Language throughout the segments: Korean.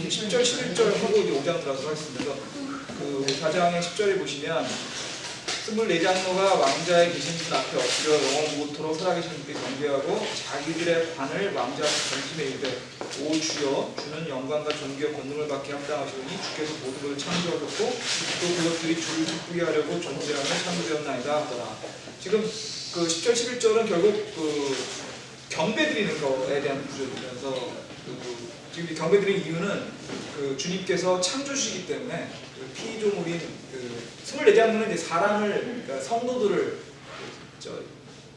이제 10절, 11절 하고 이제 5장 들어가서 하겠습니다. 그래서 그 4장의 10절에 보시면 24장로가 왕자에 계신 분 앞에 엎드려 영원무토록 살아계신 분께 경배하고 자기들의 관을 왕자 앞에 던지며 이르되 오 주여 주는 영광과 존귀와 권능을 받게 합당하시오니 주께서 모든 것을 창조하셨고 또 그것들이 주를 기쁘게 하려고 존재하며 창조되었나이다 하더라. 지금 그 10절 11절은 결국 그 경배드리는 것에 대한 구절이면서 지금 경배드리는 이유는 그 주님께서 창조주시기 때문에 그 피조물인 그 24장로는 이제 사람을, 그러니까 성도들을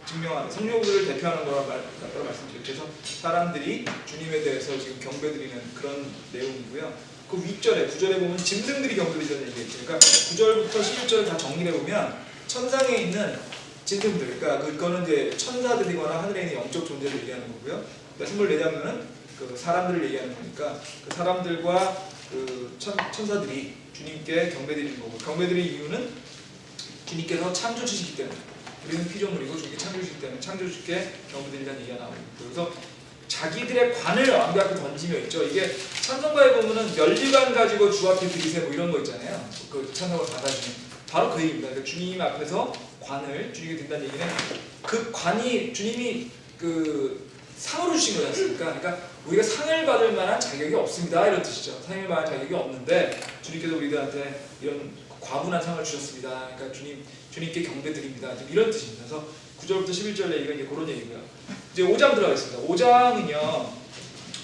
증명하는, 성도들을 대표하는 거라고 말씀드렸죠. 그래서 사람들이 주님에 대해서 지금 경배드리는 그런 내용이고요. 그 윗절에 9절에 보면 짐승들이 경배드리는 얘기겠죠. 그러니까 9절부터 11절을 다 정리해 보면 천상에 있는 짐승들, 그러니까 그거는 이제 천사들이거나 하늘에 있는 영적 존재를 얘기하는 거고요. 그러니까 24장로는 그 사람들을 얘기하는 거니까 그 사람들과 그 천사들이 주님께 경배드리는 거고, 경배드리는 이유는 주님께서 창조주시기 때문에, 우리는 피조물이고 주님께 창조주시기 때문에 창조주께 경배드리라는 얘기가 나오고 있고, 그래서 자기들의 관을 왕비 앞에 던지며 있죠. 이게 찬송가에 보면은 면류관 가지고 주 앞에 드리세 뭐 이런 거 있잖아요. 그 찬송을 받아주는 바로 그 얘기입니다. 그러니까 주님 앞에서 관을 주님께 드린다는 얘기는 그 관이 주님이 그 상으로 주신 거지 않습니까? 그러니까 우리가 상을 받을 만한 자격이 없습니다 이런 뜻이죠. 상을 받을 자격이 없는데 주님께서 우리들한테 이런 과분한 상을 주셨습니다. 그러니까 주님께 경배드립니다. 이런 뜻입니다. 그래서 9절부터 11절 얘기가 이제 그런 얘기고요. 이제 5장 들어가겠습니다. 5장은요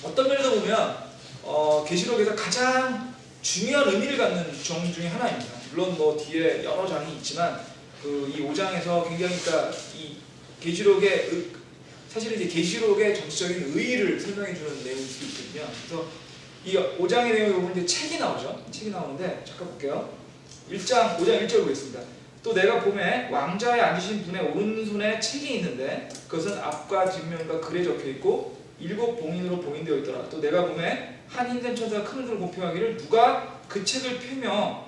어떤 면에서 보면 계시록에서 가장 중요한 의미를 갖는 정 중에 하나입니다. 물론 뭐 뒤에 여러 장이 있지만 그 이 5장에서 굉장히, 그러니까 이 계시록의 사실은 이제 계시록의 전체적인 의의를 설명해주는 내용일 수도 있거든요. 그래서 이 5장의 내용에 보면 이제 책이 나오죠. 책이 나오는데 잠깐 볼게요. 5장 1절 보겠습니다. 또 내가 보매 왕자에 앉으신 분의 오른손에 책이 있는데 그것은 앞과 뒷면과 글에 적혀 있고 7 봉인으로 봉인되어 있더라. 또 내가 보매 한 힘센 천사가 큰 소리로 공평하기를 누가 그 책을 펴며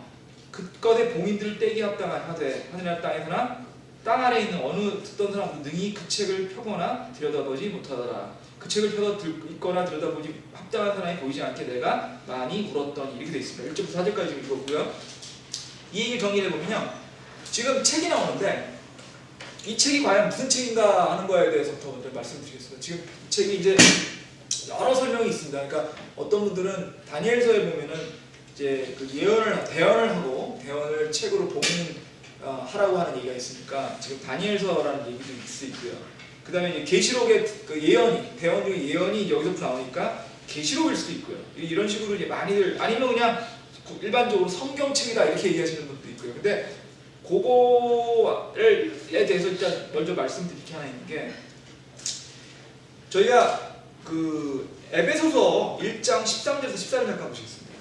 그것의 봉인들을 떼기 합당한 하되 하늘이나 땅에서나 땅 아래에 있는 어느 듣던 사람도 능히 그 책을 펴거나 들여다보지 못하더라. 그 책을 펴서 읽거나 들여다보지 합당한 사람이 보이지 않게 내가 많이 울었더니 이렇게 되어 있습니다. 1절부터 4절까지 지금 읽었고요. 이 얘기를 정리해보면요. 지금 책이 나오는데 이 책이 과연 무슨 책인가 하는 거에 대해서부터 먼저 말씀드리겠습니다. 지금 이 책이 이제 여러 설명이 있습니다. 그러니까 어떤 분들은 다니엘서에 보면은 이제 그 대언을 하고 대언을 책으로 하라고 하는 얘기가 있으니까 지금 다니엘서라는 얘기도 있을 수 있고요. 그 다음에 이제 계시록의 그 예언이, 대언 중에 예언이 여기서부터 나오니까 계시록일 수도 있고요. 이런 식으로 이제 많이들, 아니면 그냥 일반적으로 성경책이다 이렇게 얘기하시는 분도 있고요. 근데 그거에 대해서 일단 먼저 말씀드릴 게 하나 있는 게, 저희가 그 에베소서 1장 13절에서 14절 잠깐 보시겠습니다.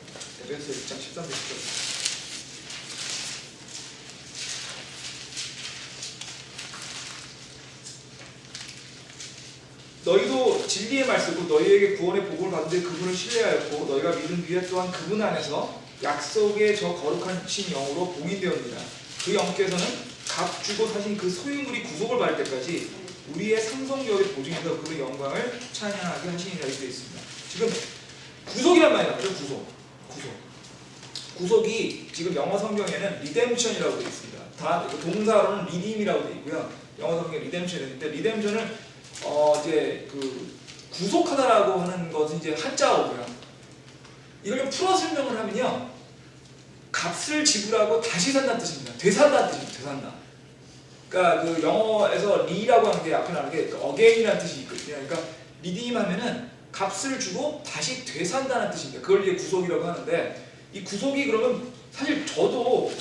에베소서 1장 13절 14절. 너희도 진리의 말씀으로 너희에게 구원의 복을 받는데 그분을 신뢰하였고 너희가 믿은 위에 또한 그분 안에서 약속의 저 거룩한 신 영으로 봉인되었느니라. 그 영께서는 값 주고 사신 그 소유물이 구속을 받을 때까지 우리의 상속력의 보증에서 그 영광을 찬양하게 하시니라 이렇게 되어 있습니다. 지금 구속이란 말이 나오죠. 구속이 지금 영어 성경에는 리뎀션이라고 되어 있습니다. 다 동사로는 리딤이라고 되어 있고요. 영어 성경에 리뎀션이 되는데 리뎀션은 이제 그 구속하다라고 하는 것은 이제 한자어고요. 이걸 좀 풀어 설명을 하면요, 값을 지불하고 다시 산다는 뜻입니다. 되산다는 뜻입니다. 되산다. 그러니까 그 영어에서 리라고 하는 게 앞에 나오는 게 again이라는 뜻이 있거든요. 그러니까 리딤하면은 값을 주고 다시 되산다는 뜻입니다. 그걸 이제 구속이라고 하는데, 이 구속이 그러면 사실 저도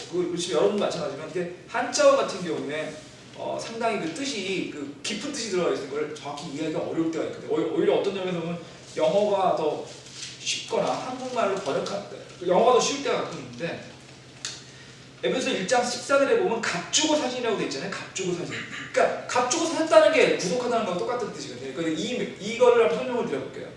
여러분 마찬가지지만 이게 한자어 같은 경우에 상당히 그 뜻이 그 깊은 뜻이 들어가 있는 걸 정확히 이해하기가 어려울 때가 있거든요. 오히려 어떤 점에서 보면 영어가 더 쉽거나 한국말로 영어가 더 쉬울 때가 가끔 있는데, 에베소 1장 14절에 보면 값 주고 사신이라고 되어 있잖아요. 값 주고 사신. 그러니까 값 주고 샀다는 게 구속하다는 거랑 똑같은 뜻이거든요. 그러니까 이거를 한번 설명을 드려볼게요.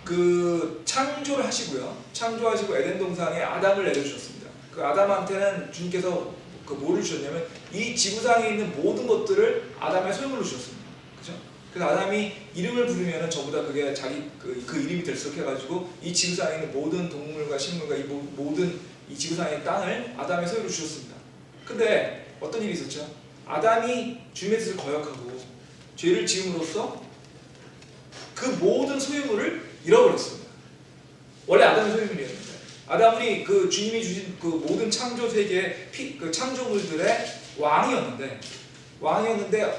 그 창조를 하시고요. 창조하시고 에덴 동산에 아담을 내려주셨습니다. 그 아담한테는 주님께서 그 뭐를 주셨냐면 이 지구상에 있는 모든 것들을 아담의 소유물로 주셨습니다. 그죠? 그래서 아담이 이름을 부르면은 저보다 그게 자기 그 이름이 들썩 해가지고 이 지구상에 있는 모든 동물과 식물과 이 모든 이 지구상의 땅을 아담의 소유로 주셨습니다. 근데 어떤 일이 있었죠? 아담이 주님의 뜻을 거역하고 죄를 지음으로써 그 모든 소유물을 잃어버렸습니다. 원래 아담의 소유물이었는데 아담이 그 주님이 주신 그 모든 창조 세계의 그 창조물들의 왕이었는데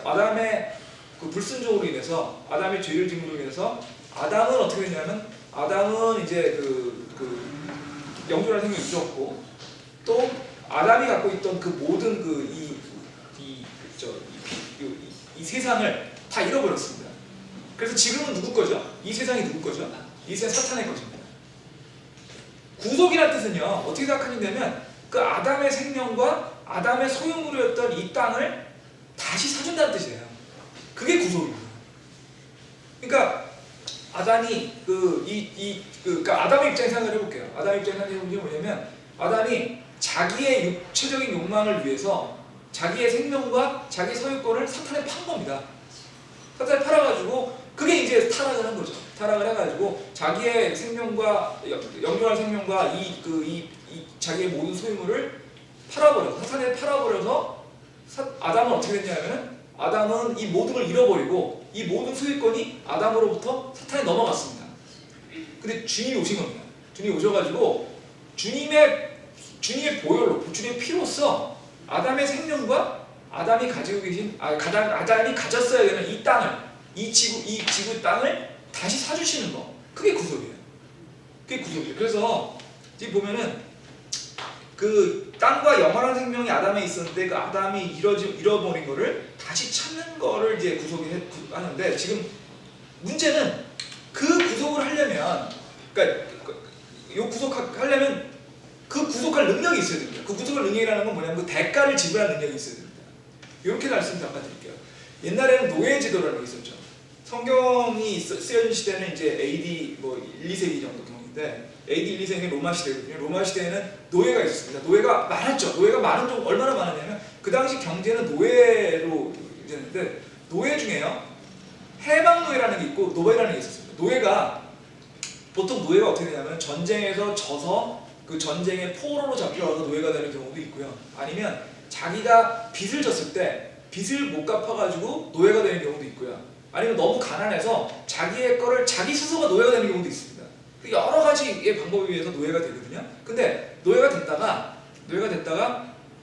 아담의 그 불순종으로 인해서 아담의 죄를 지음으로 인해서 아담은 어떻게 됐냐면 아담은 이제 영존할 생명이 잊었고 또 아담이 갖고 있던 그 모든 이 세상을 다 잃어버렸습니다. 그래서 지금은 누구 거죠? 이 세상이 누구 거죠? 이 세상 사탄의 것입니다. 구속이라는 뜻은요 어떻게 생각하냐면 그 아담의 생명과 아담의 소유물이었던 이 땅을 다시 사준다는 뜻이에요. 그게 구속입니다. 그러니까 아담이 그러니까 아담의 입장에서 생각을 해볼게요. 아담의 입장에서 생각해 보면 뭐냐면 아담이 자기의 육체적인 욕망을 위해서 자기의 생명과 자기 소유권을 사탄에 판 겁니다. 사탄에 팔아가지고 그게 이제 타락을 한 거죠. 타락을 해가지고 자기의 생명과 영존할 생명과 자기의 모든 소유물을 팔아버려서 사탄에 팔아버려서 아담은 어떻게 됐냐면 아담은 이 모든 걸 잃어버리고 이 모든 소유권이 아담으로부터 사탄에 넘어갔습니다. 근데 주님이 오신 겁니다. 주님이 오셔가지고 주님의 보혈로 주님의 피로써 아담의 생명과 아담이 가지고 계신 아담이 가졌어야 되는 이 땅을 이 지구 땅을 다시 사주시는 거 그게 구속이에요. 그게 구속이에요. 그래서 지금 보면은 그 땅과 영원한 생명이 아담에 있었는데 그 아담이 잃어버린 거를 다시 찾는 거를 이제 구속이 하는데 지금 문제는 그 구속을 하려면 그러니까 요 구속하려면 그 구속할 능력이 있어야 됩니다. 그 구속할 능력이라는 건 뭐냐면 그 대가를 지불할 능력이 있어야 됩니다. 이렇게 말씀 잠깐 드릴게요. 옛날에는 노예제도라는 게 있었죠. 성경이 쓰여진 시대는 이제 AD 1, 2세기 정도 경우인데 AD 1, 2세기는 로마 시대거든요. 로마 시대에는 노예가 있었습니다. 노예가 많았죠. 노예가 많은 종 얼마나 많았냐면 그 당시 경제는 노예로 되는데 노예 중에요 해방 노예라는 게 있고 노예라는 게 있었습니다. 보통 노예가 어떻게 되냐면 전쟁에서 져서 그 전쟁의 포로로 잡혀와서 노예가 되는 경우도 있고요. 아니면 자기가 빚을 졌을 때 빚을 못 갚아가지고 노예가 되는 경우도 있고요. 아니면 너무 가난해서 자기의 거를 자기 스스로가 노예가 되는 경우도 있습니다. 여러 가지의 방법에 의해서 노예가 되거든요. 근데 노예가 됐다가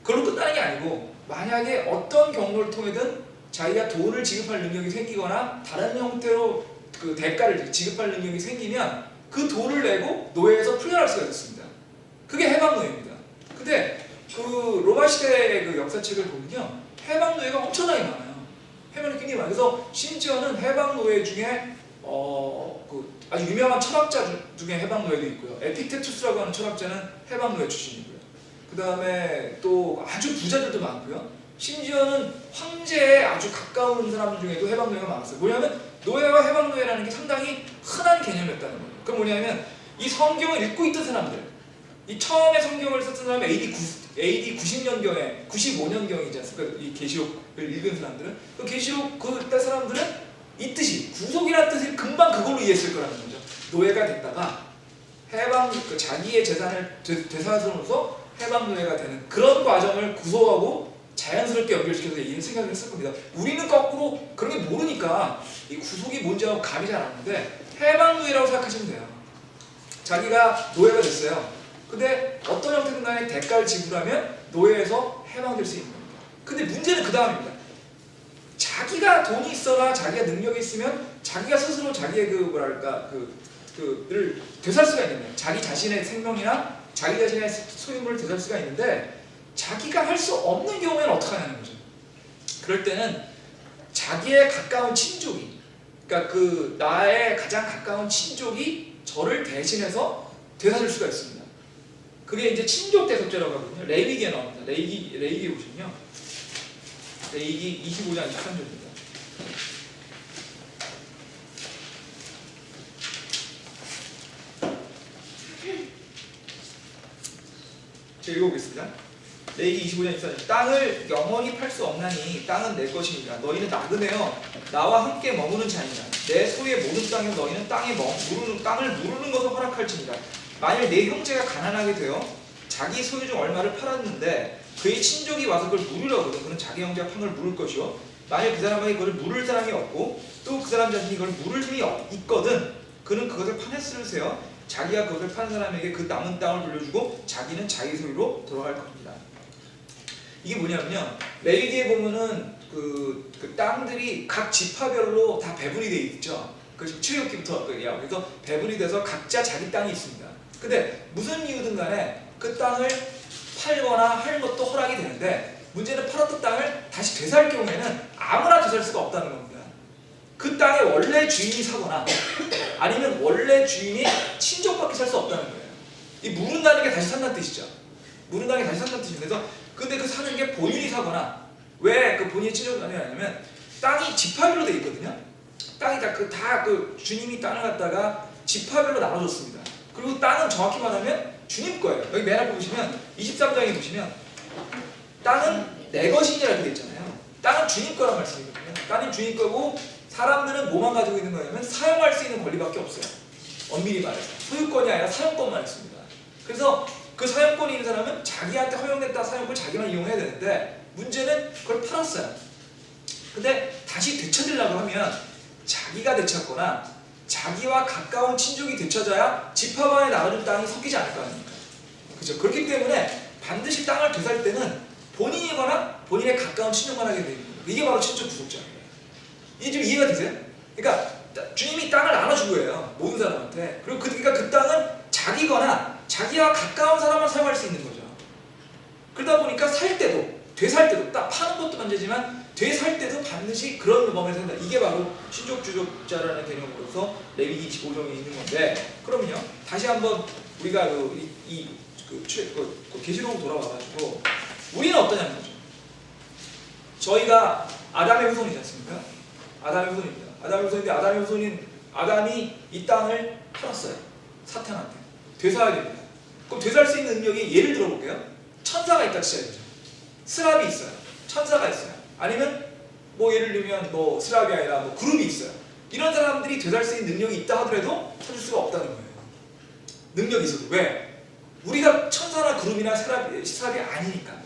그걸로 끝나는 게 아니고 만약에 어떤 경로를 통해든 자기가 돈을 지급할 능력이 생기거나 다른 형태로 그 대가를 지급할 능력이 생기면 그 돈을 내고 노예에서 풀려날 수가 있습니다. 그게 해방노예입니다. 근데 그 로마 시대의 그 역사책을 보면요 해방노예가 엄청나게 많아요. 해방노예 굉장히 많아요. 그래서 심지어는 해방노예 중에 아주 유명한 철학자 중에 해방노예도 있고요. 에픽테투스라고 하는 철학자는 해방노예 출신이고요. 그 다음에 또 아주 부자들도 많고요. 심지어는 황제에 아주 가까운 사람 중에도 해방노예가 많았어요. 뭐냐면 노예와 해방노예라는 게 상당히 흔한 개념이었다는 거예요. 그럼 뭐냐면 이 성경을 읽고 있던 사람들, 이 처음에 성경을 썼던 사람은 AD 90년경에 95년경이지 않습니까? 이 계시록을 읽은 사람들은 그 계시록 그때 사람들은 이 뜻이 구속이라는 뜻을 금방 그걸로 이해했을 거라는 거죠. 노예가 됐다가 자기의 재산을 되살아서면서 해방노예가 되는 그런 과정을 구속하고 자연스럽게 연결시켜서 이런 생각을 했을 겁니다. 우리는 거꾸로 그런 게 모르니까 이 구속이 뭔지 하고 감이 잘 안 오는데 해방노예라고 생각하시면 돼요. 자기가 노예가 됐어요. 근데 어떤 형태든 간에 대가를 지불하면 노예에서 해방될 수 있는 겁니다. 근데 문제는 그 다음입니다. 자기가 돈이 있어라 자기가 능력이 있으면 자기가 스스로 자기의 를 되살 수가 있는 거예요. 자기 자신의 생명이나 자기 자신의 소유물을 되살 수가 있는데 자기가 할 수 없는 경우에는 어떻게 하냐는 거죠. 그럴 때는 자기의 가까운 친족이 그러니까 나의 가장 가까운 친족이 저를 대신해서 되살릴 수가 있습니다. 그게 이제 친족 대속죄라고 하거든요. 레위기에 나옵니다. 레위기 보시면요. 레위기 25장 23절입니다. 제가 읽어보겠습니다. 레위기 25장 24절 땅을 영원히 팔 수 없나니 땅은 내 것이니라. 너희는 나그네여 나와 함께 머무는 자니라. 내 소유의 모든 땅에 너희는 땅을 무르는 것을 허락할지니라. 만일 내 형제가 가난하게 되어 자기 소유 중 얼마를 팔았는데 그의 친족이 와서 그걸 물으려거든 그는 자기 형제가 판 걸 물을 것이요 만일 그 사람에게 그걸 물을 사람이 없고 또 그 사람 자신이 그걸 물을 힘이 있거든 그는 그것을 파냈을세요 자기가 그것을 판 사람에게 그 남은 땅을 돌려주고 자기는 자기 소유로 돌아갈 겁니다. 이게 뭐냐면요, 레위기에 보면은 그 땅들이 각 지파별로 다 배분이 돼 있죠. 그 출애굽기부터 그래서 배분이 돼서 각자 자기 땅이 있습니다. 근데 무슨 이유든 간에 그 땅을 팔거나 할 것도 허락이 되는데 문제는 팔았던 땅을 다시 되살 경우에는 아무나 되살 수가 없다는 겁니다. 그 땅의 원래 주인이 사거나 아니면 원래 주인이 친족밖에 살 수 없다는 거예요. 이 무른다는 게 다시 산다는 뜻이죠. 무른다는 게 다시 산다는 뜻인데 그래서 근데 그 사는 게 본인이 사거나 왜 그 본인이 친족이 아니냐면 땅이 지파별로 돼 있거든요. 땅이 그 주님이 땅을 갖다가 지파별로 나눠줬습니다. 그리고 땅은 정확히 말하면 주님 거예요. 여기 맨 앞에 보시면 23장에 보시면 땅은 내 것이니라 이렇게 돼 있잖아요. 땅은 주님 거란 말씀이거든요. 땅은 주님 거고 사람들은 뭐만 가지고 있는 거냐면 사용할 수 있는 권리밖에 없어요. 엄밀히 말해서 소유권이 아니라 사용권만 있습니다. 그래서 그 사용권이 있는 사람은 자기한테 허용됐다 사용권 자기만 이용해야 되는데 문제는 그걸 팔았어요. 근데 다시 되찾으려고 하면 자기가 되찾거나 자기와 가까운 친족이 되찾아야 지파반에 나눠준 땅이 섞이지 않을 거 아닙니까? 그렇죠? 그렇기 때문에 반드시 땅을 되살 때는 본인이거나 본인의 가까운 친족만 하게 됩니다. 이게 바로 친족 구속자입니다. 이게 좀 이해가 되세요? 그러니까 주님이 땅을 나눠준 거예요. 모든 사람한테. 그리고 그러니까 그 땅은 자기거나 자기와 가까운 사람만 사용할 수 있는 거죠. 그러다 보니까 살 때도 되살 때도 딱 파는 것도 문제지만 되살 때도 반드시 그런 범위에서 한다. 이게 바로 친족주족자라는 개념으로서 레위기 25장에 있는 건데 그럼요. 다시 한번 우리가 계시록으로 돌아와가지고 우리는 어떠냐는 거죠. 저희가 아담의 후손이지 않습니까? 아담의 후손입니다. 아담의 후손인데 아담의 후손인 아담이 이 땅을 팔았어요. 사탄한테. 되살아야 됩니다. 그럼 되살 수 있는 능력이 예를 들어볼게요. 천사가 있다 치자죠. 스랍이 있어요. 천사가 있어요. 아니면 뭐 예를 들면 뭐 스랍이 아니라 뭐 그룹이 있어요. 이런 사람들이 되살 수 있는 능력이 있다 하더라도 찾을 수가 없다는 거예요. 능력이 있어도 왜? 우리가 천사나 그룹이나 스랍이 아니니까.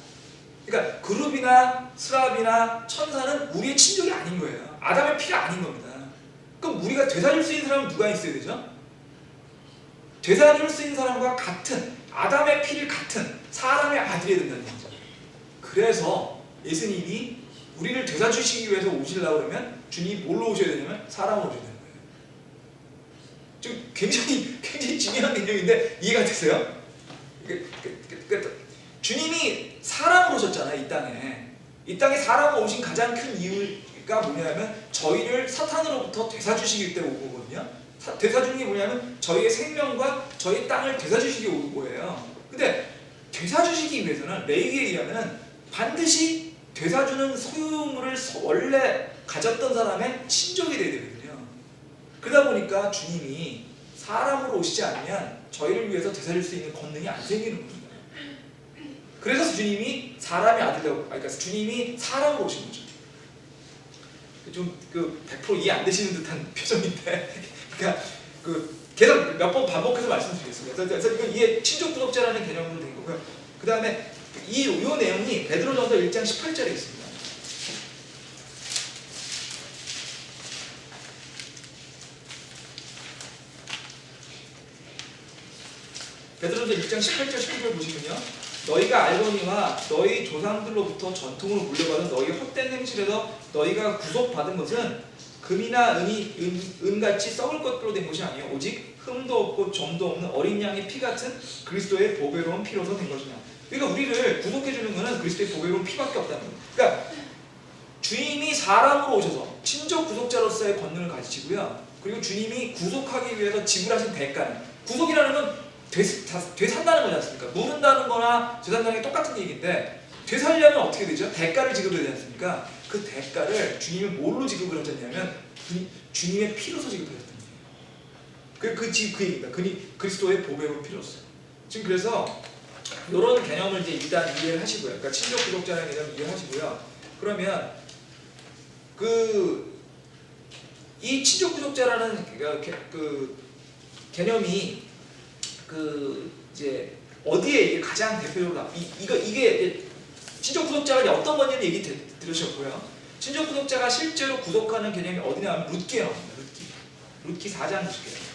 그러니까 그룹이나 스랍이나 천사는 우리의 친족이 아닌 거예요. 아담의 피가 아닌 겁니다. 그럼 우리가 되살릴 수 있는 사람은 누가 있어야 되죠? 되살릴 수 있는 사람과 같은 아담의 피를 같은 사람의 아들이 된다는 거죠. 그래서 예수님이 우리를 되살주시기 위해서 오시려고 그러면 주님이 뭘로 오셔야 되냐면 사람으로 오셔야 되는 거예요. 좀 굉장히 중요한 개념인데 이해가 되세요? 주님이 사람으로 오셨잖아요. 이 땅에 사람으로 오신 가장 큰 이유가 뭐냐면 저희를 사탄으로부터 되살주시기 때문에 온 거거든요. 되살주는 게 뭐냐면 저희의 생명과 저희 땅을 되살주시기 온 거예요. 근데 되살주시기 위해서는 레위기에 의하면 반드시 되살주는 소유물을 원래 가졌던 사람의 친족이 되어야 되거든요. 그러다 보니까 주님이 사람으로 오시지 않으면 저희를 위해서 되살릴 수 있는 권능이 안 생기는 겁니다. 그래서 주님이 사람의 아들이라고, 그러니까 주님이 사람으로 오신 거죠. 좀 100% 이해 안 되시는 듯한 표정인데, 그러니까 계속 몇 번 반복해서 말씀드리겠습니다. 그래서 이건 이게 친족 구속자라는 개념으로 된 거고요. 그 다음에 이 내용이 베드로전서 1장 18절에 있습니다. 베드로전서 1장 18절 19절 보시면요. 너희가 알거니와 너희 조상들로부터 전통으로 물려받은 너희 헛된 행실에서 너희가 구속받은 것은 금이나 은같이 썩을 것으로 된 것이 아니요 오직 흠도 없고 점도 없는 어린 양의 피 같은 그리스도의 보배로운 피로서 된 것이냐. 그러니까 우리를 구속해주는 것은 그리스도의 보배로운 피밖에 없다는 거예요. 그러니까 주님이 사람으로 오셔서 친족 구속자로서의 권능을 가지시고요. 그리고 주님이 구속하기 위해서 지불하신 대가는, 구속이라는 건 되산다는 거지 않습니까? 무른다는 거나 되산다는 게 똑같은 얘기인데 되살려면 어떻게 되죠? 대가를 지급해야 되지 않습니까? 그 대가를 주님이 뭘로 지급을 하셨냐면 주님의 피로서 지급하셨다는 얘기예요. 그 얘기입니다. 그리스도의 보배로운 피로서. 지금 그래서 이런 개념을 이제 일단 이해를 하시고요. 그러니까 친족 구독자라는 개념 이해하시고요. 그러면 이 친족 구독자라는 그 개념이 이제 어디에 이게 가장 대표적으로 이게 친족 구독자가 어떤 건지는 얘기 들으셨고요. 친족 구독자가 실제로 구독하는 개념이 어디냐 하면 룻기에 나옵니다. 룻기 4장 보실게요.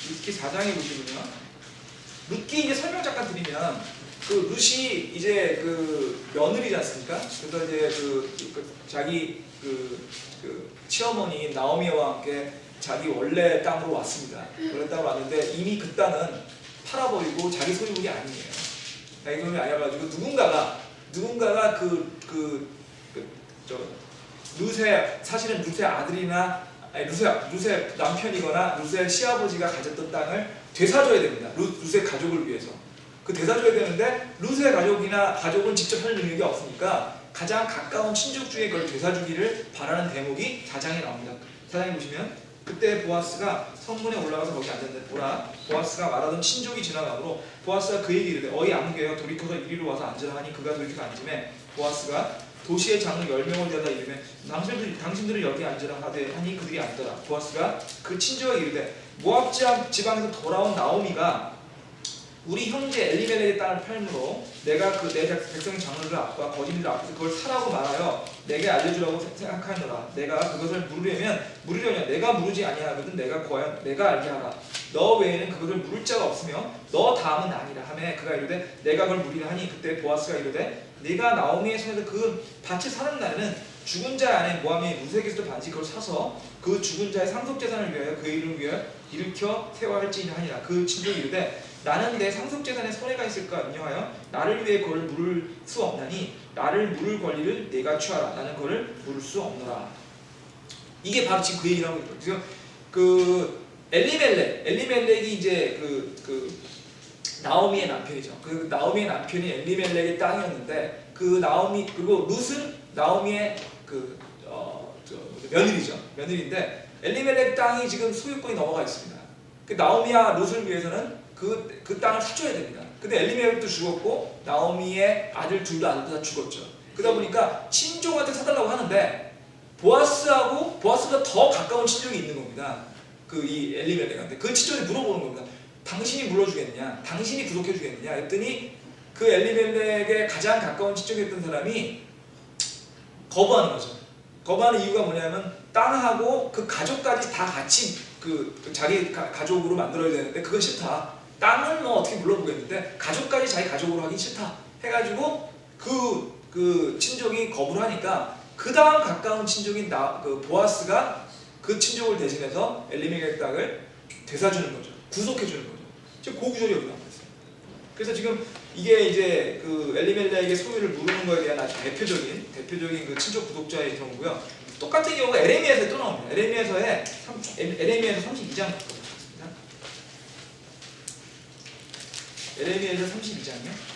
룻기 4장에 보시면요. 룻기 이제 설명 잠깐 드리면 룻이 이제 며느리지 않습니까? 그래서 이제 자기 시어머니 나오미와 함께 자기 원래 땅으로 왔습니다. 원래 땅으로 왔는데 이미 그 땅은 팔아버리고 자기 소유물이 아니에요. 자기 소유물이 아니어가지고 누군가가 룻의 사실은 룻의 아들이나 룻의 남편이거나 룻의 시아버지가 가졌던 땅을 되사줘야 됩니다. 룻의 가족을 위해서. 되사줘야 되는데 룻의 가족은 직접 할 능력이 없으니까 가장 가까운 친족 중에 그걸 되사주기를 바라는 대목이 4장에 나옵니다. 4장에 보시면 그때 보아스가 성문에 올라가서 거기 앉았는데 보라 보아스가 말하던 친족이 지나가므로 보아스가 그에게 이르되 어이 아무개여 돌이켜서 이리로 와서 앉으라 하니 그가 돌이켜서 앉으매 보아스가 도시의 장로 10명을 대다 이르매 당신들을 여기 앉으라 하니 그들이 앉더라. 보아스가 그 친족에게 이르되 모압 지방에서 돌아온 나오미가 우리 형제 엘리멜렉의 땅을 팔므로 내가 내 백성 장로들 앞과 거짓들 앞에서 그걸 사라고 말하여 내게 알려주라고 생각하노라. 내가 그것을 물으려면 내가 물으지 아니하거든 내가 알게 하라. 너 외에는 그것을 물을 자가 없으며 너 다음은 아니라 하매 그가 이르되 내가 그걸 물으려 하니 그때 보아스가 이르되 네가 나오미의 손에서 그 밭을 사는 날에는 죽은 자 안에 모함의 무색에서도 반드시 그걸 사서 그 죽은 자의 상속재산을 위하여 그 이름을 위하여 일으켜 세워야 할지니라 하니라. 그 친족이 이르되 나는 내 상속재산에 손해가 있을까 염려하여 나를 위해 그를 물을 수 없나니 나를 물을 권리를 내가 취하라. 나는 그를 물을 수 없노라. 이게 바로 지금 그 얘기를 하고 있거든요. 지금 엘리멜렉이 이제 나오미의 남편이죠. 나오미의 남편이 엘리멜렉의 땅이었는데 그리고 룻은 나오미의 며느리인데 엘리멜렉 땅이 지금 소유권이 넘어가 있습니다. 나오미와 룻을 위해서는 그 땅을 사줘야 됩니다. 근데 엘리멜렉도 죽었고 나오미의 아들 둘 다 죽었죠. 그러다 보니까 친족한테 사달라고 하는데 보아스가 더 가까운 친족이 있는 겁니다. 이 엘리멜렉한테 그 친족이 물어보는 겁니다. 당신이 물어주겠느냐? 당신이 구속해주겠느냐? 했더니 그 엘리멜렉의 가장 가까운 친족이었던 사람이 거부하는 거죠. 거부하는 이유가 뭐냐면 땅하고 그 가족까지 다 같이 자기 가족으로 만들어야 되는데 그건 싫다. 땅은 뭐 어떻게 물어보겠는데 가족까지 자기 가족으로 하기 싫다. 해가지고 그 친족이 거부를 하니까 그 다음 가까운 친족인 보아스가 그 친족을 대신해서 엘리멜렉 땅을 되사주는 거죠. 구속해주는 거죠. 지금 그 구절이 여기 나와 있어요. 그래서 지금 이게 이제 엘리멜렉의 소유를 물으는 거에 대한 아주 대표적인 그 친족 구독자의 경우고요. 똑같은 경우가 에레미야에서 또 나옵니다. 에레미야에서 32장 보겠습니다. 에레미야에서 32장이요.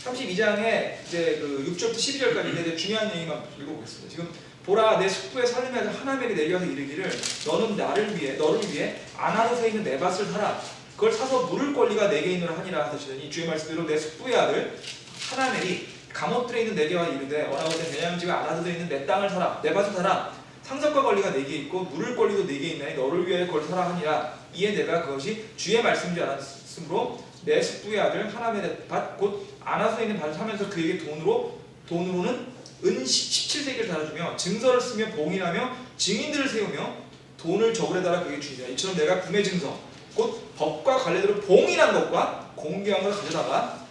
32장에 이제 6절부터 12절까지 중요한 얘기만 읽어보겠습니다. 지금 보라 내 숙부의 살림에서 하나멜이 내려와서 이르기를 너는 너를 위해 아나롯에 있는 내 밭을 사라. 그걸 사서 물을 권리가 내게 있노라 하니라 하시더니 주의 말씀대로 내 숙부의 아들 하나멜이 감옷들에 있는 내게 와 이르되 어나고된 베냐민 집에 아나롯에 있는 내 땅을 사라. 내 밭을 사라. 상속과 권리가 내게 있고 물을 권리도 내게 있나니 너를 위해 그걸 사라 하니라. 이에 내가 그것이 주의 말씀인 줄 알았으므로 내 숙부의 아들 하나멜의 밭 곧 아나솔에 있는 밭을 사면서 그에게 돈으로는 은 17세기를 달아주며 증서를 쓰며 봉인하며 증인들을 세우며 돈을 저울에 달아 그에게 주니라. 이처럼 내가 구매 증서 곧 법과 관례대로 봉인한 것과 공개한 것을 가져다가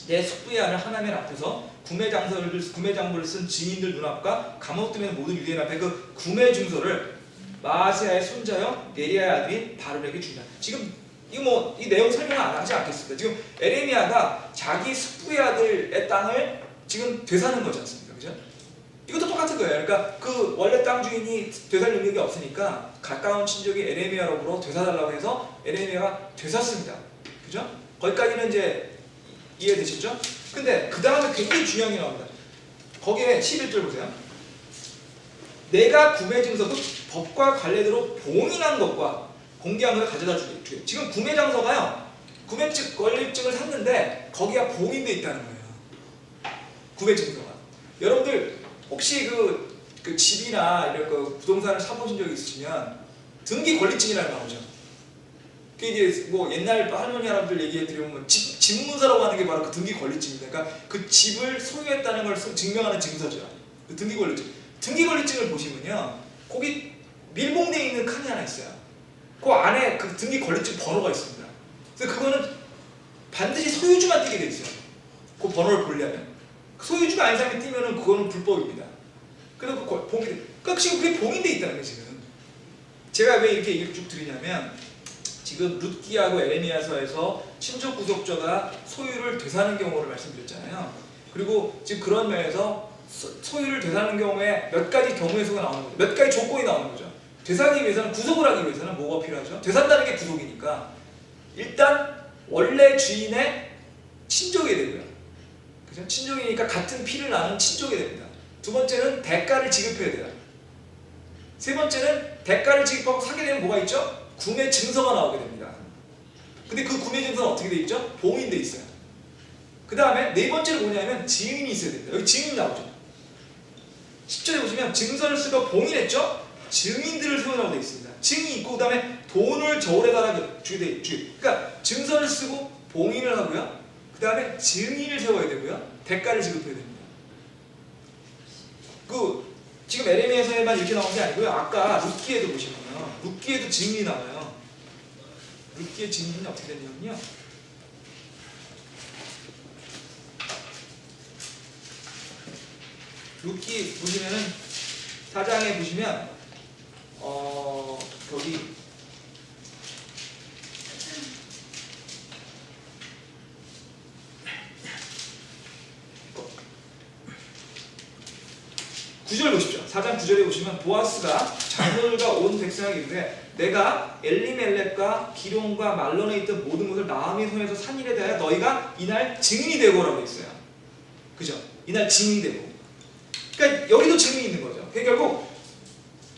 내 숙부의 아들 하나멜 앞에서 구매 장부를 쓴 증인들 눈앞과 감옥들의 모든 유대인 앞에 그 구매 증서를 마아세아의 손자여 네리아의 아들인 바룩에게 주니라. 지금 이 내용 설명을 안 하지 않겠습니다. 지금 에레미야가 자기 숙부의 아들의 땅을 지금 되사는 거지 않습니까? 그죠? 이것도 똑같은 거예요. 그러니까 그 원래 땅 주인이 되살 능력이 없으니까 가까운 친족이 에레미야로부로 되사달라고 해서 에레미야가 되샀습니다. 그죠? 거기까지는 이제 이해되셨죠? 근데 그 다음에 굉장히 중요한 게 나옵니다. 거기에 11절 보세요. 내가 구매 증서, 그 법과 관례대로 봉인한 것과 공개한 것을 가져다 주게. 지금 구매 장서가요. 구매 권리증을 샀는데 거기가 봉인돼 있다는 거예요. 구매 증서가. 여러분들 혹시 그 집이나 이런 그 부동산을 사보신 적 있으시면 등기 권리증이라는 거 나오죠. 그게 이제 뭐 옛날 할머니 할아버지들 얘기해 드리면 집문서라고 하는 게 바로 그 등기 권리증입니다. 그러니까 그 집을 소유했다는 걸 증명하는 증서죠. 그 등기 권리증. 등기 권리증을 보시면요, 거기 밀봉되어 있는 칸이 하나 있어요. 그 안에 그 등기 권리증 번호가 있습니다. 그래서 그거는 반드시 소유주만 띄게 돼 있어요. 그 번호를 보려면 소유주가 아닌 사람이 띄면은 그거는 불법입니다. 그래서 그러니까 지금 그게 봉인돼 있다는 거예요. 지금 제가 왜 이렇게 얘기를 쭉 드리냐면, 지금 룻기하고 에레미야서에서 친족 구속자가 소유를 되사는 경우를 말씀드렸잖아요. 그리고 지금 그런 면에서 소유를 되사는 경우에 몇 가지 경우의 수가 나오는 거죠. 몇 가지 조건이 나오는 거죠. 되사기 위해서는, 구속을 하기 위해서는 뭐가 필요하죠? 되산다는 게 구속이니까 일단 원래 주인의 친족이 되고요. 그죠? 친족이니까 같은 피를 나눈 친족이 됩니다. 두 번째는 대가를 지급해야 돼요. 세 번째는 대가를 지급하고 사게 되면 뭐가 있죠? 구매 증서가 나오게 됩니다. 근데 그 구매 증서는 어떻게 돼 있죠? 봉인돼 있어요. 그 다음에 네 번째는 뭐냐면 증인이 있어야 됩니다. 여기 증인이 나오죠. 10절에 보시면 증서를 쓰고 봉인했죠? 증인들을 세우라고 되어 있습니다. 증인이 있고 그 다음에 돈을 저울에다가 주게 돼 있죠. 그러니까 증서를 쓰고 봉인을 하고요. 그 다음에 증인을 세워야 되고요. 대가를 지급해야 됩니다. 지금 에레미야서에만 이렇게 나온 게 아니고요. 아까 룻기에도 보시면요. 룻기에도 증인이 나와요. 룻기의 증인이 어떻게 되냐면요. 룻기 보시면은 4장에 보시면 거기 구절 보십시오. 4장 9절에 보시면 보아스가 장로들과 온 백성에게 이르되 내가 엘리멜렉과 기룡과 말론에 있던 모든 것을 나아미의 손에서 산 일에 대하여 너희가 이날 증인이 되고라고 있어요. 그죠? 이날 증인이 되고. 그러니까 여기도 증인이 있는 거죠. 그러니까 결국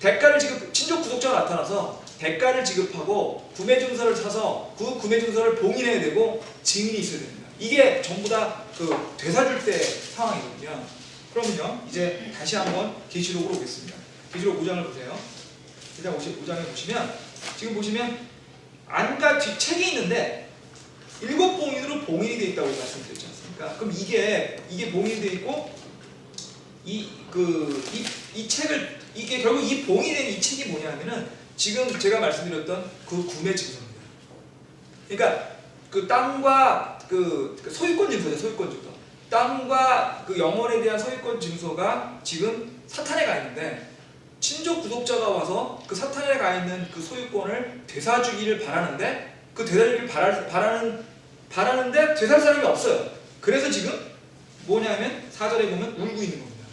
대가를 친족 구속자가 나타나서 대가를 지급하고 구매 증서를 사서 그 구매 증서를 봉인해야 되고 증인이 있어야 됩니다. 이게 전부 다 그 되사줄 때 상황이거든요. 그러면요, 이제 다시 한번 계시록으로 오겠습니다. 계시록 5장을 보세요. 5장에 보시면 지금 보시면 안과 뒷 책이 있는데 7봉인으로 봉인이 되어 있다고 말씀드렸지 않습니까? 그럼 이게 봉인이 되어 있고 이 책을 이게 결국 이 봉인된 이 책이 뭐냐면은 지금 제가 말씀드렸던 그 구매 증서입니다. 그러니까 그 땅과 그 소유권 증서죠. 소유권 증서. 땅과 그 영혼에 대한 소유권 증서가 지금 사탄에 가 있는데 친족 구독자가 와서 그 사탄에 가 있는 그 소유권을 되사주기를 바라는데 그 되사주기를 바라는데 되살 사람이 없어요. 그래서 지금 뭐냐면 4절에 보면 울고 있는 겁니다.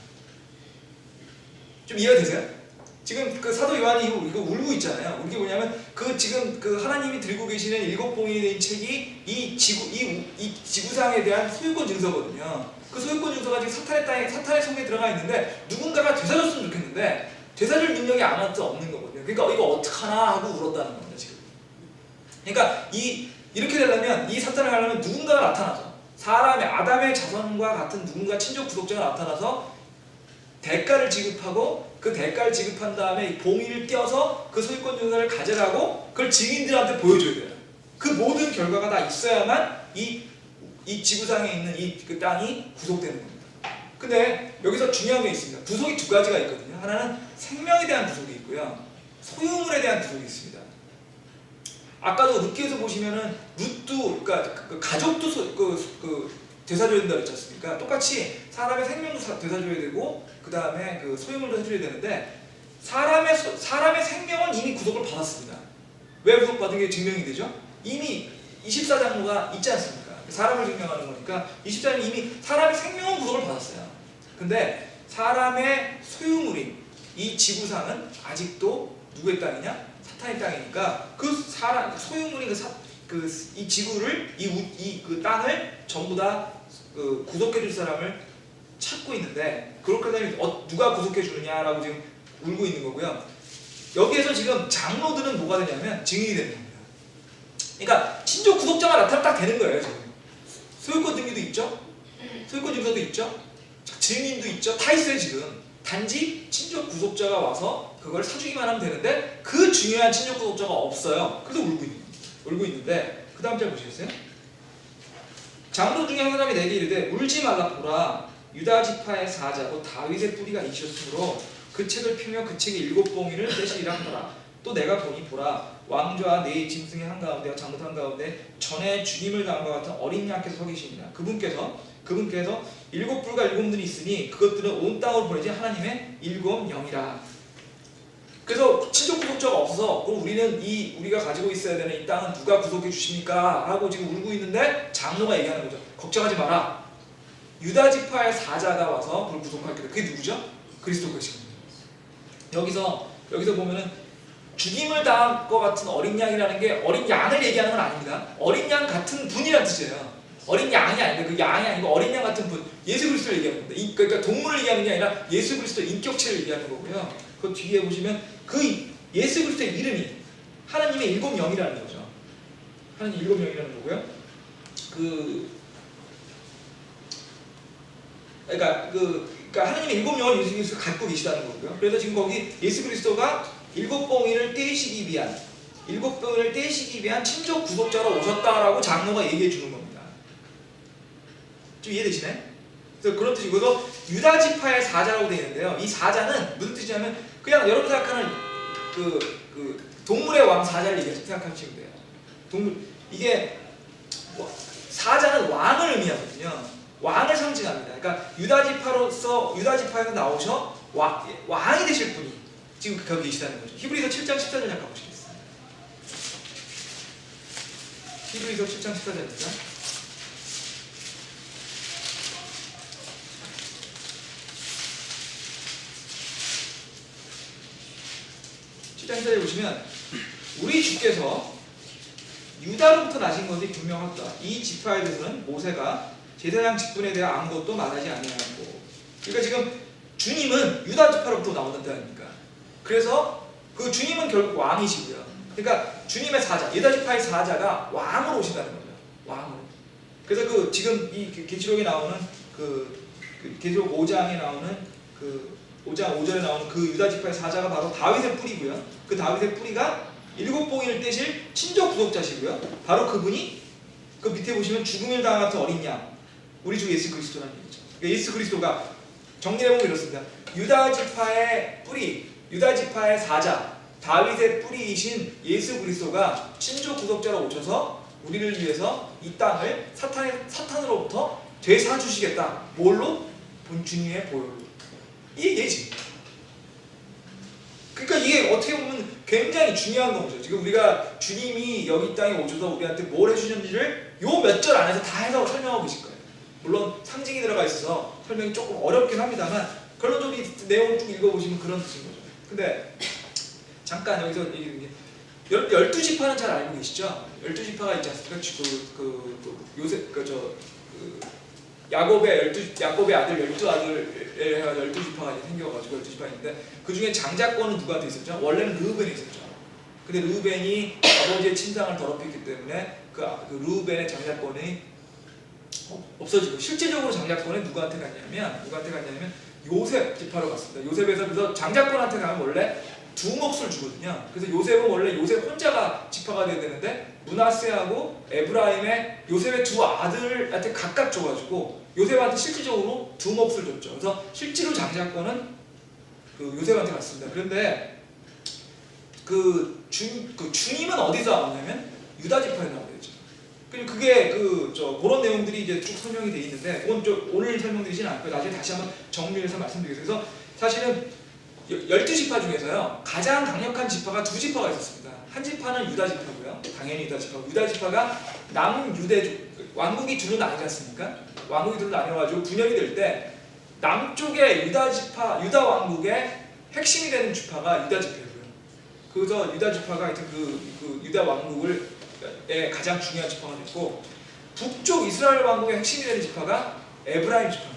좀 이해가 되세요? 지금 그 사도 요한이 이거 울고 있잖아요. 이게 뭐냐면 지금 하나님이 들고 계시는 7봉인이 된 책이 이 지구상에 대한 소유권 증서거든요. 그 소유권 증서가 지금 사탄의 손에 들어가 있는데 누군가가 되사줬으면 좋겠는데 되사줄 능력이 아무것도 없는 거거든요. 그러니까 이거 어떡하나 하고 울었다는 겁니다. 지금. 그러니까 이렇게 되려면 이 사탄을 가려면 누군가가 나타나서 사람의 아담의 자손과 같은 누군가 친족 구독자가 나타나서 대가를 지급하고 그 대가를 지급한 다음에 봉인을 띄어서 그 소유권 증서를 가져가고 그걸 증인들한테 보여줘야 돼요. 그 모든 결과가 다 있어야만 이 지구상에 있는 그 땅이 구속되는 겁니다. 근데 여기서 중요한 게 있습니다. 구속이 두 가지가 있거든요. 하나는 생명에 대한 구속이 있고요. 소유물에 대한 구속이 있습니다. 아까도 룻기에서 보시면은 룻도 그러니까 그 가족도 되사줘야 된다고 했지 않습니까? 똑같이 사람의 생명도 되사줘야 되고 그 다음에 그 소유물도 해줘야 되는데 사람의 생명은 이미 구속을 받았습니다. 왜 구속받은 게 증명이 되죠? 이미 24장로가 있지 않습니까? 사람을 증명하는 거니까 24장은 이미 사람의 생명은 구속을 받았어요. 근데 사람의 소유물인 이 지구상은 아직도 누구의 땅이냐? 사탄의 땅이니까 그 사람 소유물인 이 지구를 그 땅을 전부 다 구속해줄 사람을 찾고 있는데 그렇게 되면 누가 구속해주느냐라고 지금 울고 있는 거고요. 여기에서 지금 장로들은 뭐가 되냐면 증인이 되는 겁니다. 그러니까 친족 구속자가 나타나면 딱 되는 거예요. 지금 소유권 등기도 있죠, 소유권 증서도 있죠, 증인도 있죠, 다 있어요 지금. 단지 친족 구속자가 와서 그걸 사주기만 하면 되는데 그 중요한 친족 구속자가 없어요. 그래서 울고 있는데 그 다음 절 보시겠어요? 장로 중에 한 사람이 내게 이르되 울지 말라. 보라, 유다 지파의 사자고 다윗의 뿌리가 이셨으므로 그 책을 펴며 그 책의 7봉인을 떼시리라 하더라. 또 내가 보니 보라, 왕좌와 네 짐승의 한가운데와 장로 한가운데 전에 주님을 당한 것 같은 어린 양께서 서 계시니라. 그분께서 7뿔과 7눈이 있으니 그것들은 온 땅으로 보내진 하나님의 7영이라. 그래서 친족 구속자가 없어서 그럼 우리가 가지고 있어야 되는 이 땅은 누가 구속해 주십니까? 라고 지금 울고 있는데 장로가 얘기하는 거죠. 걱정하지 마라. 유다 지파의 사자가 와서 그걸 구속할 거다. 그게 누구죠? 그리스도 것입니다. 여기서 보면은 죽임을 당할 것 같은 어린 양이라는 게 어린 양을 얘기하는 건 아닙니다. 어린 양 같은 분이라는 뜻이에요. 어린 양이 아닌데 그 양이 아니고 어린 양 같은 분, 예수 그리스도를 얘기하는 겁니다. 그러니까 동물을 얘기하는 게 아니라 예수 그리스도의 인격체를 얘기하는 거고요. 그 뒤에 보시면 그 예수 그리스도의 이름이 하나님의 7영이라는 거죠. 하나님 7영이라는 거고요. 그러니까 하나님의 7영을 예수 그리스도가 갖고 계시다는 거고요. 그래서 지금 거기 예수 그리스도가 7봉인을 떼시기 위한 친족 구속자로 오셨다라고 장로가 얘기해 주는 겁니다. 좀 이해되시네? 그래서 그런 뜻이고, 그래서 유다 지파의 사자라고 되어 있는데요. 이 사자는 무슨 뜻이냐면 그냥 여러분 생각하는 그 동물의 왕 사자를 생각하시면 돼요. 이게 사자는 왕을 의미하거든요. 왕을 상징합니다. 그러니까 유다 지파에서 나오셔 왕이 되실 분이 지금 거기 계시다는 거죠. 히브리서 7장 14절 잠깐 보시겠습니다. 히브리서 7장 14절입니다. 7장 14절에 보시면 우리 주께서 유다로부터 나신 것이 분명하다. 이 지파에 대해서는 모세가 제사장 직분에 대해 아무것도 말하지 아니하였고, 그러니까 지금 주님은 유다 지파로부터 나온다니까. 그래서 그 주님은 결국 왕이시고요. 그러니까 주님의 사자, 유다 지파의 사자가 왕으로 오신다는 거죠. 왕으로. 그래서 지금 이 계시록에 나오는 계시록 5장에 나오는 5장 5절에 나오는 그 유다 지파의 사자가 바로 다윗의 뿌리고요. 그 다윗의 뿌리가 7봉인을 떼실 친족 구속자시고요. 바로 그분이 그 밑에 보시면 죽음을 당한 같은 어린 양, 우리 주 예수 그리스도라는 얘기죠. 그러니까 예수 그리스도가 정리해보면 이렇습니다. 유다 지파의 뿌리, 유다 지파의 사자, 다윗의 뿌리이신 예수 그리스도가 친족 구속자로 오셔서 우리를 위해서 이 땅을 사탄으로부터 되사주시겠다. 뭘로? 본 주님의 보혈로. 이 얘기지. 그러니까 이게 어떻게 보면 굉장히 중요한 거죠. 지금 우리가 주님이 여기 땅에 오셔서 우리한테 뭘 해주셨는지를 요 몇 절 안에서 다 해서 설명하고 계실 거예요. 물론 상징이 들어가 있어서 설명이 조금 어렵긴 합니다만 결론적으로 내용을 쭉 읽어보시면 그런 뜻인 거죠. 근데 잠깐 여기서 얘기하는 게 12지파는 잘 알고 계시죠? 12지파가 있지 않습니까? 야곱의 아들 12아들에 해가지고 12지파가 생겨가지고 12지파가 있는데 그 중에 장자권은 누구한테 있었죠? 원래는 르우벤에 있었죠. 근데 르우벤이 아버지의 친상을 더럽혔기 때문에 그 르우벤의 장자권이 없어지고, 실제적으로 장자권은 누구한테 갔냐면 요셉 지파로 갔습니다. 그래서 장자권한테 가면 원래 두 몫을 주거든요. 그래서 요셉은 원래 요셉 혼자가 지파가 돼야 되는데 므낫세하고 에브라임의 요셉의 두 아들한테 각각 줘가지고 요셉한테 실질적으로 두 몫을 줬죠. 그래서 실제로 장자권은 요셉한테 갔습니다. 그런데 주님은 어디서 나오냐면 유다 지파에서 나오겠죠. 그게 그런 내용들이 이제 쭉 설명이 돼 있는데 그건 오늘 설명드리지는 않고요. 나중에 다시 한번 정리해서 말씀드리겠습니다. 그래서 사실은 12지파 중에서요 가장 강력한 지파가 두 지파가 있었습니다. 한 지파는 유다 지파고요. 당연히 유다 지파고, 유다 지파가 남유대 왕국이 둘로 나뉘지 않습니까? 왕국이 둘로 나뉘어가지고 분열이 될 때 남쪽의 유다 왕국의 핵심이 되는 지파가 유다 지파고요. 그래서 유다 지파가 하여튼 그 유다 왕국의 가장 중요한 지파가 됐고, 북쪽 이스라엘 왕국의 핵심이 되는 지파가 에브라임 지파입니다.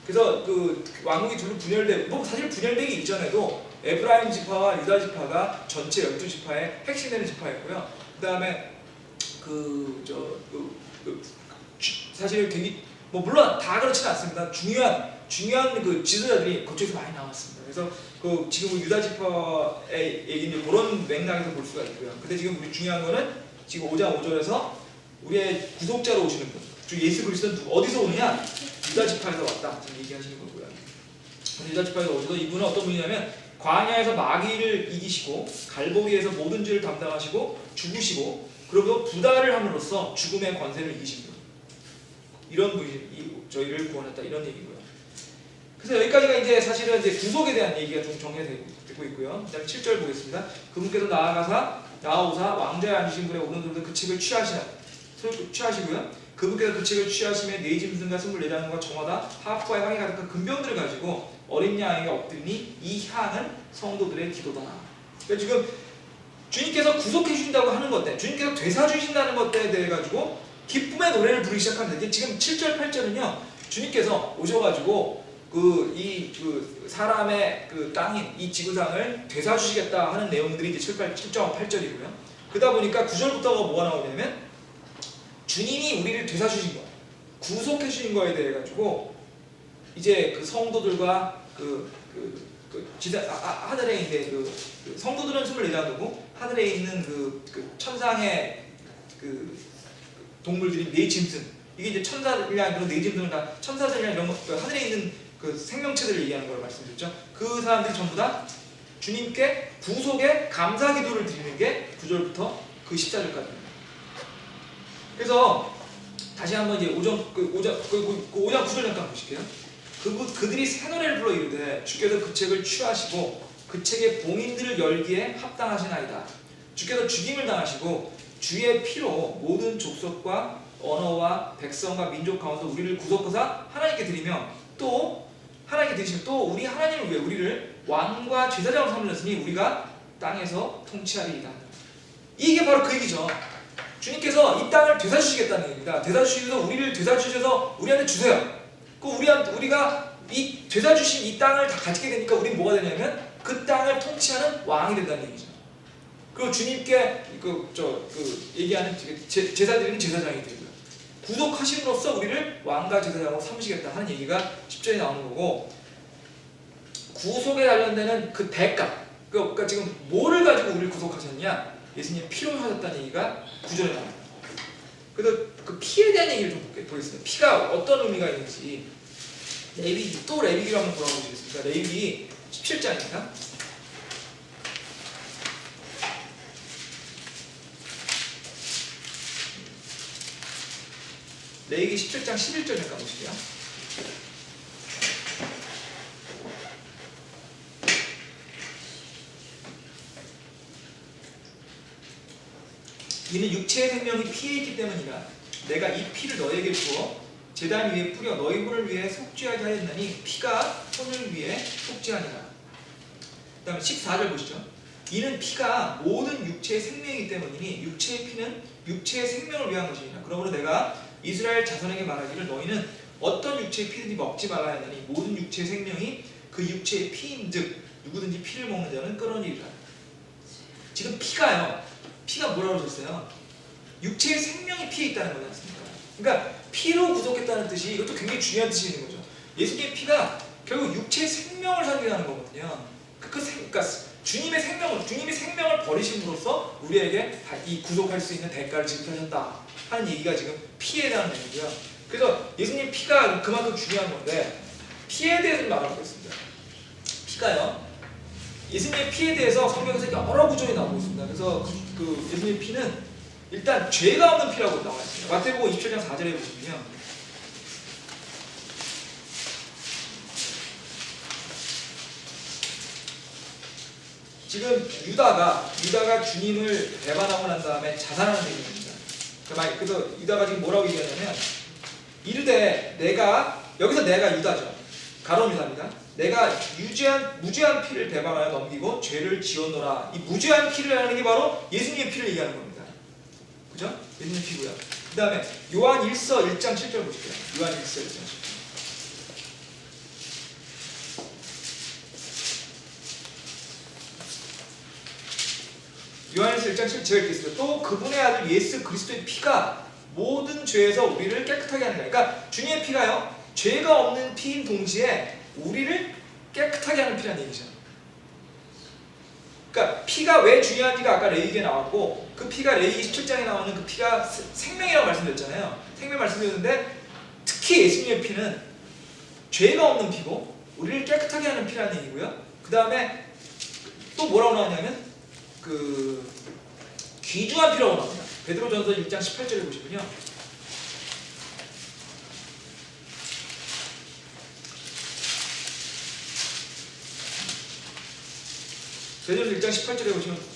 그래서 그 왕국이 둘로 분열되고, 사실 분열되기 이전에도 에브라임 지파와 유다 지파가 전체 12지파의 핵심이 되는 지파였고요. 그 다음에 사실 굉장히 물론 다 그렇지는 않습니다. 중요한 그 지도자들이 그쪽에서 많이 나왔습니다. 그래서 그 지금 유다 지파의 얘기는 그런 맥락에서 볼 수가 있고요. 근데 지금 우리 중요한 거는 지금 5장 5절에서 우리의 구속자로 오시는 분, 즉 예수 그리스도는 어디서 오느냐? 유다 지파에서 왔다 지금 얘기하시는 거고요. 유다 지파에서 오셔서 이분은 어떤 분이냐면 광야에서 마귀를 이기시고 갈보리에서 모든 죄를 담당하시고 죽으시고 그리고 부활을 함으로써 죽음의 권세를 이기신 분, 이런 분이 저희를 구원했다 이런 얘기고요. 그래서 여기까지가 이제 사실은 이제 구속에 대한 얘기가 좀 정리되고 있고요. 그다음에 7절 보겠습니다. 그분께서 나아오사 왕좌에 앉으신 분의 오른손으로 그 책을 취하시고요. 그분께서 그 책을 취하심에 네 짐승과 24장과 정화다 하프와 향이 가득한 금병들을 가지고 어린 양에게 엎드리니 이 향은 성도들의 기도다. 그러니까 지금 주님께서 구속해 주신다고 하는 것들, 주님께서 되사 주신다는 것들에 대해 가지고 기쁨의 노래를 부르기 시작합니다. 지금 7절 8절은요 주님께서 오셔가지고 그 사람의 그 땅인 이 지구상을 되사 주시겠다 하는 내용들이 이제 7절 8절이고요. 그러다 보니까 9절부터가 뭐가 나오냐면 주님이 우리를 되사 주신 거, 구속해 주신 거에 대해 가지고 이제 그 성도들과 하늘에 있는 그 성도들은 24장도고 하늘에 있는 그 천상의 그 동물들이 네 짐승, 이게 이제 천사들이랑 그런 네 짐승을 다 천사들이랑 이런 것, 하늘에 있는 그 생명체들을 얘기하는 걸 말씀드렸죠. 그 사람들이 전부 다 주님께 구속의 감사 기도를 드리는 게 9절부터 그 14절까지입니다. 그래서 다시 한번 이제 5장 9절 잠깐 보실게요. 그들이 새 노래를 불러 이르되 주께서 그 책을 취하시고 그 책의 봉인들을 열기에 합당하시나이다. 주께서 죽임을 당하시고 주의 피로 모든 족속과 언어와 백성과 민족 가운데 우리를 구속하사 하나님께 드리며 또 하나님께 드리시면 또 우리 하나님을 위해 우리를 왕과 제사장으로 삼으셨으니 우리가 땅에서 통치하리이다. 이게 바로 그 얘기죠. 주님께서 이 땅을 되사주시겠다는 얘기입니다. 되사주셔서 우리를 되사주셔서 우리한테 주세요. 우리가 이 되사주신 이 땅을 다 가지게 되니까 우리는 뭐가 되냐면 그 땅을 통치하는 왕이 된다는 얘기죠. 그리고 주님께 얘기하는 제사드리는 제사장이 되고요. 구속하심으로써 우리를 왕과 제사장으로 삼으시겠다 하는 얘기가 10절에 나오는 거고, 구속에 관련되는 그 대가, 그러니까 지금 뭐를 가지고 우리를 구속하셨냐? 예수님 피로 하셨다는 얘기가 9절에 나옵니다. 그래서 그 피에 대한 얘기를 좀 보겠습니다. 피가 어떤 의미가 있는지 레위기로 한번 돌아가 보시겠습니다. 레위기 17장입니다. 레위기 17장 11절 잠깐 보실게요. 이는 육체의 생명이 피에 있기 때문이라. 내가 이 피를 너에게 주어 제단 위에 뿌려 너희 혼을 위해 속죄하게 하였나니 피가 혼을 위해 속죄하니라. 그 다음에 14절 보시죠. 이는 피가 모든 육체의 생명이기 때문이니 육체의 피는 육체의 생명을 위한 것이니라. 그러므로 내가 이스라엘 자손에게 말하기를 너희는 어떤 육체의 피든지 먹지 말아야 하나니 모든 육체의 생명이 그 육체의 피인즉 누구든지 피를 먹는 자는 끊어지리라. 지금 피가 뭐라고 하셨어요? 육체의 생명이 피에 있다는 거지 않습니까? 그러니까 피로 구속했다는 뜻이, 이것도 굉장히 중요한 뜻이 있는 거죠. 예수님의 피가 결국 육체의 생명을 상징하는 거거든요. 그러니까 주님이 생명을 버리심으로써 우리에게 이 구속할 수 있는 대가를 지불하셨다 하는 얘기가 지금 피에 대한 얘기고요. 그래서 예수님 피가 그만큼 중요한 건데 피에 대해서 말해보겠습니다. 피가요, 예수님의 피에 대해서 성경에서 여러 구절이 나오고 있습니다. 그래서 그 예수님의 피는 일단 죄가 없는 피라고 나와 있습니다. 마태복음 27장 4절에 보시면 지금 유다가 주님을 배반하고 난 다음에 자살하는 얘기입니다. 그래서 유다가 지금 뭐라고 얘기하냐면 이르되 여기서 내가 유다죠. 가론 유다입니다. 내가 무죄한 피를 대방하여 넘기고 죄를 지었노라. 이 무죄한 피를 하는 게 바로 예수님의 피를 얘기하는 겁니다. 그죠? 예수님의 피고요. 그 다음에 요한 1서 1장 7절 보실게요. 요한 1서 1장 7절. 요한 1서 1장 7절 제가 읽겠습니다. 또 그분의 아들 예수 그리스도의 피가 모든 죄에서 우리를 깨끗하게 하는 거예요. 그러니까 주님의 피가요, 죄가 없는 피인 동시에 우리를 깨끗하게 하는 피라는 얘기죠. 그러니까 피가 왜 중요한지가 아까 레위기에 나왔고, 그 피가 레위기 17장에 나오는 그 피가 생명이라고 말씀드렸잖아요. 생명 말씀드렸는데 특히 예수님의 피는 죄가 없는 피고 우리를 깨끗하게 하는 피라는 얘기고요. 그 다음에 또 뭐라고 나왔냐면 그 귀중한 피라고 나옵니다. 베드로전서 1장 18절에 보시면요. 베드로전서 1장 18절에 보시면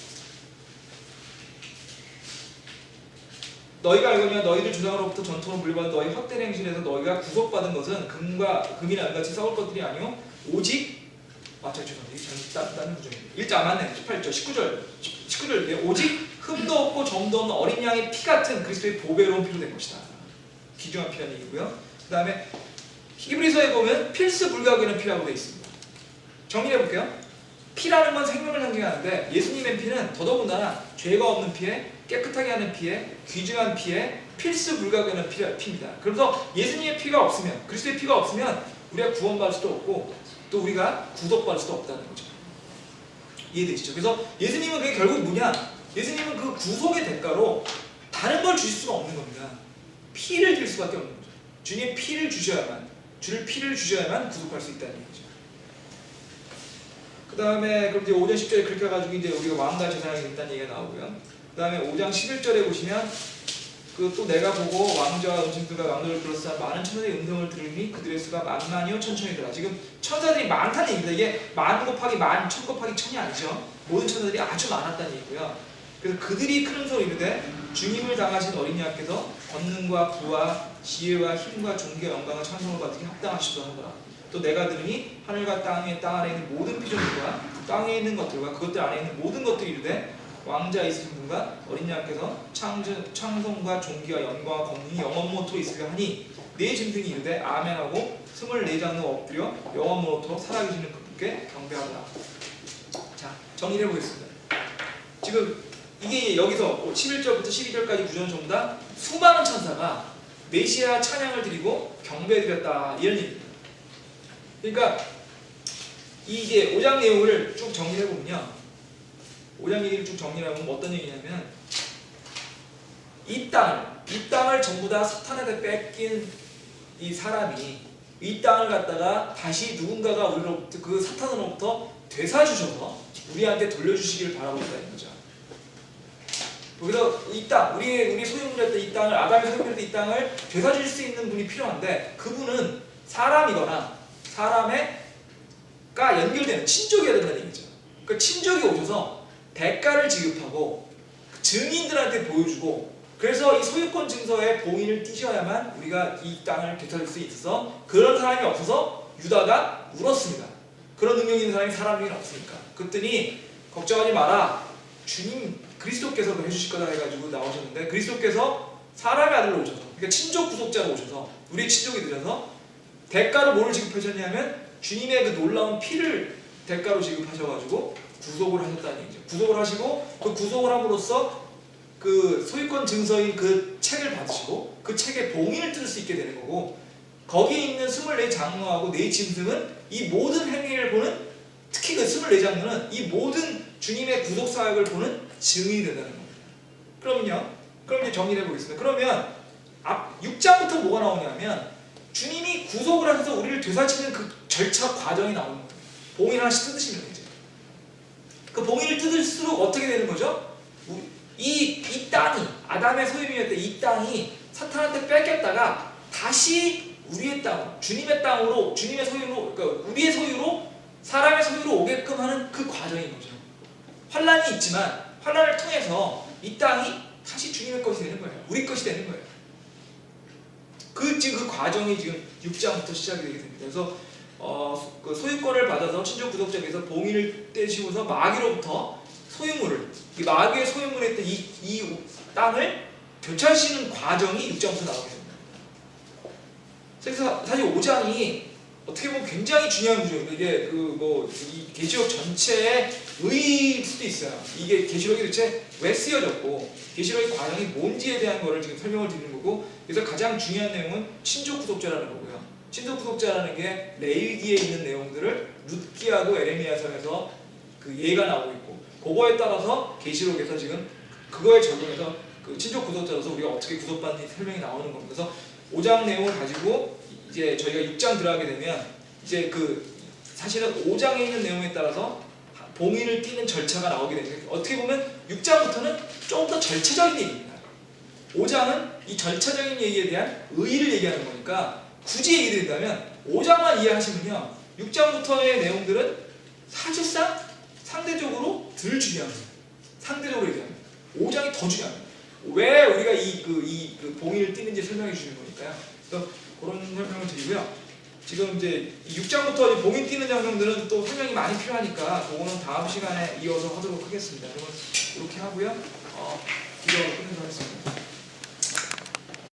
너희가 알거니와 너희들 조상으로부터 전통을 물려받은 너희 헛된 행실에서 너희가 구속받은 것은 금이나 은같이 썩을 것들이 아니요 오직 죄송합니다. 다른 구절입니다. 1장 맞네. 18절 19절 오직 흠도 없고 점도 없는 어린 양의 피 같은 그리스도의 보배로운 피로 된 것이다. 귀중한 피라는 얘기고요. 그 다음에 히브리서에 보면 필수 불가결한 피라고 되어 있습니다. 정리해 볼게요. 피라는 건 생명을 상징하는데 예수님의 피는 더더군다나 죄가 없는 피에 깨끗하게 하는 피에 귀중한 피에 필수 불가결한 피입니다. 그래서 예수님의 피가 없으면, 그리스도의 피가 없으면 우리가 구원받을 수도 없고 또 우리가 구속받을 수도 없다는 거죠. 이해되시죠? 그래서 예수님은 그게 결국 뭐냐? 예수님은 그 구속의 대가로 다른 걸 주실 수가 없는 겁니다. 피를 줄 수밖에 없는 거죠. 주님의 피를 주셔야만, 주를 피를 주셔야만 구속할 수 있다는 얘기죠. 그 다음에 그럼 이제 5장 10절에 그렇게 해가지고 이제 우리가 왕과 제사장이 됐다는 얘기가 나오고요. 그 다음에 5장 11절에 보시면 그 또 내가 보고 왕자와 음식들과 왕들을 불러서 많은 천사들의 음성을 들으니 그들의 수가 만만이요 천천이더라. 지금 천사들이 많다는 얘기입니다. 이게 만 곱하기 만, 천 곱하기 천이 아니죠. 모든 천사들이 아주 많았다는 얘기고요. 그래서 그들이 큰 소리로 이르되 주님을 당하신 어린 양께서 권능과 부와 지혜와 힘과 존귀와 영광과 찬송을 받으기 합당하시도다 하더라. 또 내가 들으니 하늘과 땅 아래에 있는 모든 피조물과 땅에 있는 것들과 그것들 안에 있는 모든 것들이 이르되 왕자 있으신 분과 어린 양께서 찬송과 존귀와 영광과 권능이 영원모토로 있으려 하니 네 짐승이 이르되 아멘하고 24장로 엎드려 영원모토로 살아계시는 그분께 경배하라. 자, 정리를 해보겠습니다. 지금 이게 여기서 11절부터 12절까지 구절은 전부 다 수많은 천사가 메시아 찬양을 드리고 경배드렸다 이런 얘기입니다. 그러니까 이제 5장 내용을 쭉 정리해보면요, 5장 얘기를 쭉 정리해보면 어떤 얘기냐면 이 땅을 전부 다 사탄한테 뺏긴 이 사람이 이 땅을 갖다가 다시 누군가가 우리로부터 그 사탄으로부터 되사주셔서 우리한테 돌려주시기를 바라고 있다는 거죠. 그래서 이 땅, 우리 소유물이었던 이 땅을, 아담이 소유물이었던 이 땅을 되사줄 수 있는 분이 필요한데 그분은 사람이거나 사람과 연결되는 친족이어야 된다는 얘기죠. 그 친족이 오셔서 대가를 지급하고 증인들한테 보여주고, 그래서 이 소유권 증서에 봉인을 띄셔야만 우리가 이 땅을 되찾을 수 있어서, 그런 사람이 없어서 유다가 울었습니다. 그런 능력 있는 사람이 사람 중에 없으니까. 그랬더니 걱정하지 마라, 주님 그리스도께서도 해주실 거다 해가지고 나오셨는데, 그리스도께서 사람의 아들로 오셔서, 그러니까 친족 구속자로 오셔서 우리의 친족이 되셔서 대가로 뭐를 지급하셨냐면 주님의 그 놀라운 피를 대가로 지급하셔가지고 구속을 하셨다는 얘기죠. 구속을 하시고 그 구속을 함으로써 그 소유권 증서인 그 책을 받으시고 그 책에 봉인을 뜯을 수 있게 되는 거고, 거기에 있는 24장로하고 4짐승은 이 모든 행위를 보는, 특히 그 24장로는 이 모든 주님의 구속 사역을 보는 증인이 된다는 겁니다. 그럼 이제 정리를 해보겠습니다. 그러면 앞 6장부터 뭐가 나오냐면 주님이 구속을 하셔서 우리를 되살치는 그 절차 과정이 나오는 거예요. 봉인 하나씩 뜯으시면 되죠. 그 봉인을 뜯을수록 어떻게 되는 거죠? 이 땅이, 아담의 소유물이었던 이 땅이 사탄한테 뺏겼다가 다시 우리의 땅, 주님의 땅으로, 주님의 소유로, 그러니까 우리의 소유로, 사람의 소유로 오게끔 하는 그 과정인 거죠. 환란이 있지만 환란을 통해서 이 땅이 다시 주님의 것이 되는 거예요. 우리 것이 되는 거예요. 지금 그 과정이 지금 6장부터 시작이 되게 됩니다. 그래서 그 소유권을 받아서 친족 구독자에게서 봉인을 떼시고서 마귀로부터 소유물을 이 마귀의 소유물에 있던 이 땅을 되찾으시는 과정이 6장부터 나오게 됩니다. 그래서 사실 5장이 어떻게 보면 굉장히 중요한 구조입니다. 이게 이 계시록 전체의 의의일 수도 있어요. 이게 계시록이 도대체 왜 쓰여졌고 계시록의 과정이 뭔지에 대한 거를 지금 설명을 드리는 거고, 그래서 가장 중요한 내용은 친족 구독자라는 거고요. 친족 구독자라는 게 레위기에 있는 내용들을 룻기하고 에레미야서에서 그 예가 나오고 있고, 그거에 따라서 계시록에서 지금 그거에 적용해서 그 친족 구독자로서 우리가 어떻게 구속받는지 설명이 나오는 겁니다. 그래서 5장 내용을 가지고 이제 저희가 6장 들어가게 되면 이제 사실은 5장에 있는 내용에 따라서 봉인을 띄는 절차가 나오게 됩니다. 어떻게 보면 6장부터는 조금 더 절차적인 얘기입니다. 5장은 이 절차적인 얘기에 대한 의의를 얘기하는 거니까 굳이 얘기드린다면 5장만 이해하시면요, 6장부터의 내용들은 사실상 상대적으로 덜 중요합니다. 상대적으로 얘기합니다. 5장이 더 중요합니다. 왜 우리가 이 봉인을 띄는지 설명해 주시는 거니까요. 그래서 그런 설명을 드리고요. 지금 이제 6장부터 봉인 띄는 장면들은 또 설명이 많이 필요하니까 그거는 다음 시간에 이어서 하도록 하겠습니다. 그러면 이렇게 하고요. 기도